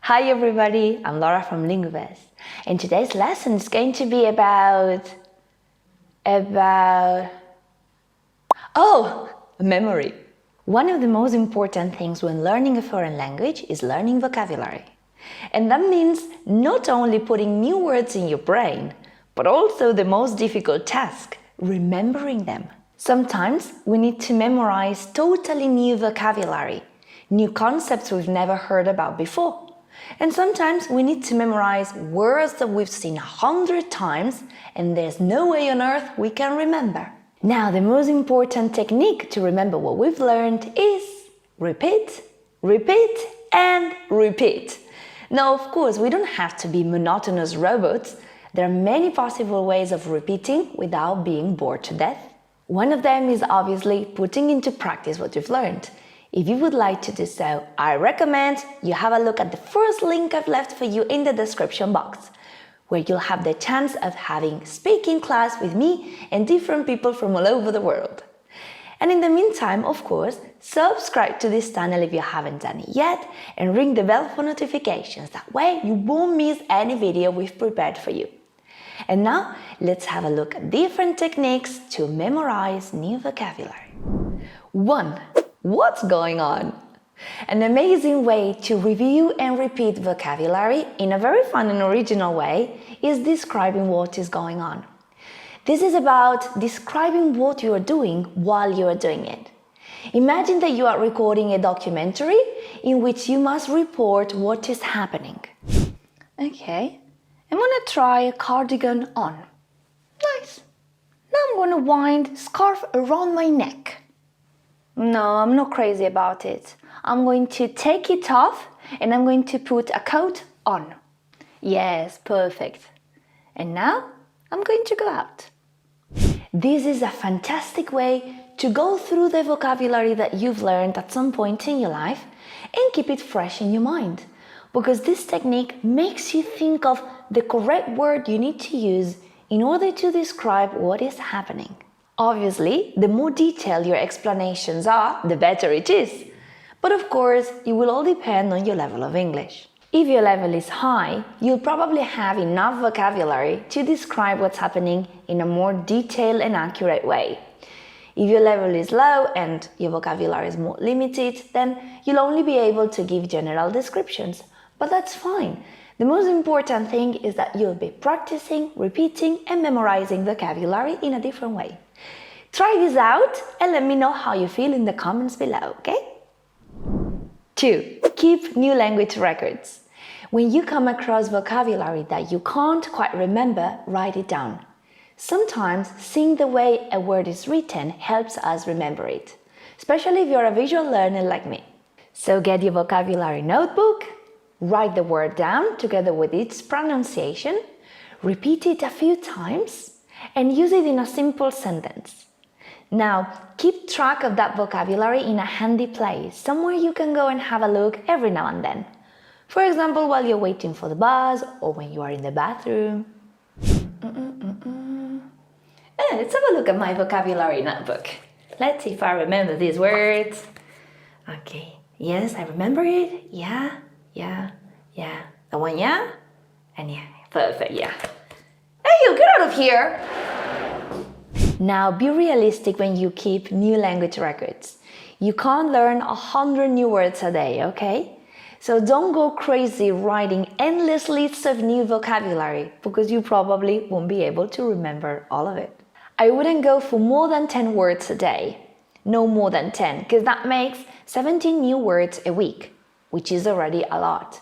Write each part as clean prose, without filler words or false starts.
Hi everybody, I'm Laura from Linguist, and today's lesson is going to be about memory. One of the most important things when learning a foreign language is learning vocabulary. And that means not only putting new words in your brain, but also the most difficult task, remembering them. Sometimes we need to memorize totally new vocabulary, new concepts we've never heard about before. And sometimes we need to memorize words that we've seen 100 times and there's no way on earth we can remember. Now, the most important technique to remember what we've learned is repeat, repeat, and repeat. Now, of course, we don't have to be monotonous robots. There are many possible ways of repeating without being bored to death. One of them is obviously putting into practice what you've learned. If you would like to do so, I recommend you have a look at the first link I've left for you in the description box, where you'll have the chance of having speaking class with me and different people from all over the world. And in the meantime, of course, subscribe to this channel if you haven't done it yet and ring the bell for notifications. That way you won't miss any video we've prepared for you. And now, let's have a look at different techniques to memorize new vocabulary. 1. What's going on? An amazing way to review and repeat vocabulary in a very fun and original way is describing what is going on. This is about describing what you are doing while you are doing it. Imagine that you are recording a documentary in which you must report what is happening. Okay, I'm gonna try a cardigan on. Nice. Now I'm gonna wind scarf around my neck. No, I'm not crazy about it. I'm going to take it off and I'm going to put a coat on. Yes, perfect. And now I'm going to go out. This is a fantastic way to go through the vocabulary that you've learned at some point in your life and keep it fresh in your mind, because this technique makes you think of the correct word you need to use in order to describe what is happening. Obviously, the more detailed your explanations are, the better it is. But of course, it will all depend on your level of English. If your level is high, you'll probably have enough vocabulary to describe what's happening in a more detailed and accurate way. If your level is low and your vocabulary is more limited, then you'll only be able to give general descriptions. But that's fine. The most important thing is that you'll be practicing, repeating, and memorizing vocabulary in a different way. Try this out and let me know how you feel in the comments below, okay? 2. Keep new language records. When you come across vocabulary that you can't quite remember, write it down. Sometimes seeing the way a word is written helps us remember it, especially if you're a visual learner like me. So get your vocabulary notebook, write the word down together with its pronunciation, repeat it a few times, and use it in a simple sentence. Now, keep track of that vocabulary in a handy place, somewhere you can go and have a look every now and then. For example, while you're waiting for the bus or when you are in the bathroom. Let's have a look at my vocabulary notebook. Let's see if I remember these words. Okay, yes, I remember it. Yeah. The one, yeah? And yeah, perfect, yeah. Hey, you get out of here! Now, be realistic when you keep new language records. You can't learn 100 new words a day, okay? So don't go crazy writing endless lists of new vocabulary, because you probably won't be able to remember all of it. I wouldn't go for more than 10 words a day. No more than 10, because that makes 17 new words a week, which is already a lot.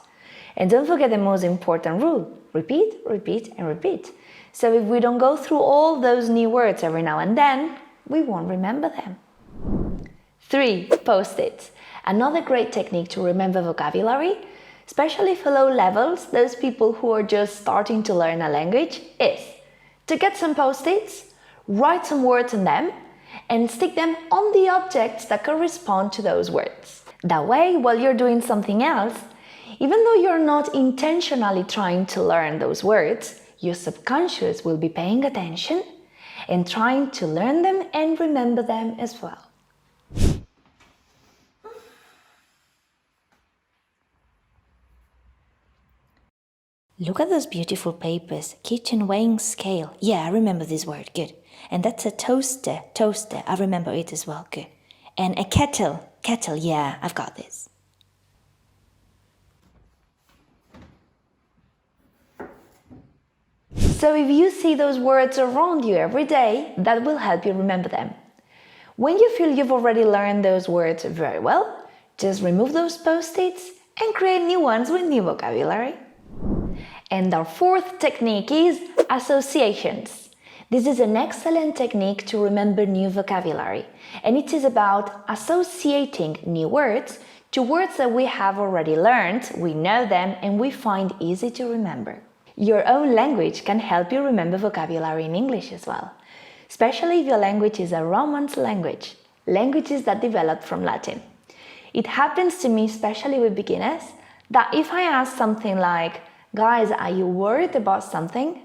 And don't forget the most important rule: repeat, repeat, and repeat. So if we don't go through all those new words every now and then, we won't remember them. 3. Post-its. Another great technique to remember vocabulary, especially for low levels, those people who are just starting to learn a language, is to get some post-its, write some words on them, and stick them on the objects that correspond to those words. That way, while you're doing something else, even though you're not intentionally trying to learn those words, your subconscious will be paying attention and trying to learn them and remember them as well. Look at those beautiful papers. Kitchen weighing scale. Yeah, I remember this word. Good. And that's a toaster. Toaster. I remember it as well. Good. And a kettle. Kettle. Yeah, I've got this. So if you see those words around you every day, that will help you remember them. When you feel you've already learned those words very well, just remove those post-its and create new ones with new vocabulary. And our fourth technique is associations. This is an excellent technique to remember new vocabulary, and it is about associating new words to words that we have already learned, we know them, and we find easy to remember. Your own language can help you remember vocabulary in English as well, especially if your language is a Romance language, languages that developed from Latin. It happens to me, especially with beginners, that if I ask something like, "Guys, are you worried about something?"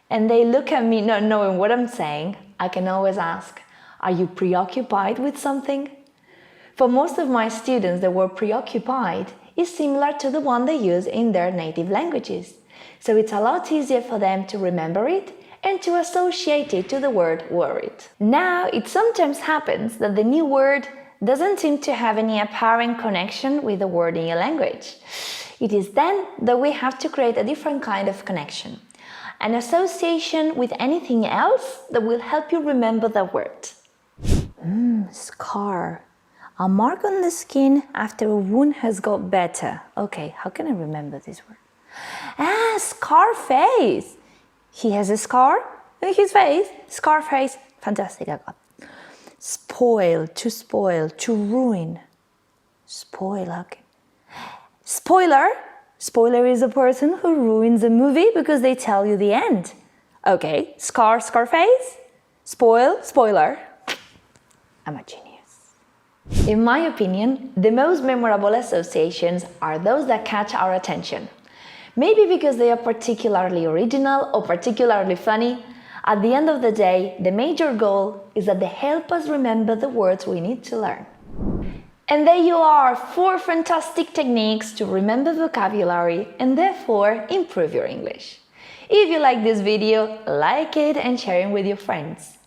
and they look at me not knowing what I'm saying, I can always ask, "Are you preoccupied with something?" For most of my students, the word preoccupied is similar to the one they use in their native languages. So it's a lot easier for them to remember it and to associate it to the word worried. Now, it sometimes happens that the new word doesn't seem to have any apparent connection with the word in your language. It is then that we have to create a different kind of connection, an association with anything else that will help you remember the word. Scar. A mark on the skin after a wound has got better. Okay, how can I remember this word? Scar face. He has a scar on his face. Scar face. Fantastic, I got it. Spoil, to ruin. Spoil, okay. Spoiler. Spoiler is a person who ruins a movie because they tell you the end. Okay, scar face. Spoil, spoiler. I'm a genius. In my opinion, the most memorable associations are those that catch our attention. Maybe because they are particularly original or particularly funny. At the end of the day, the major goal is that they help us remember the words we need to learn. And there you are, 4 fantastic techniques to remember vocabulary and therefore improve your English. If you like this video, like it and share it with your friends.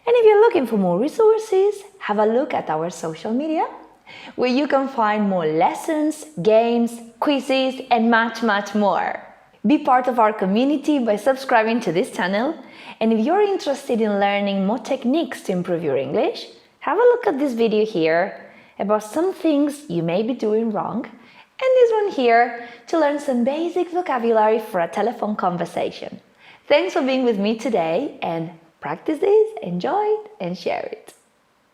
And if you're looking for more resources, have a look at our social media, where you can find more lessons, games, quizzes, and much more. Be part of our community by subscribing to this channel, and if you're interested in learning more techniques to improve your English, have a look at this video here about some things you may be doing wrong, and this one here to learn some basic vocabulary for a telephone conversation. Thanks for being with me today, and practice this, enjoy it, and share it.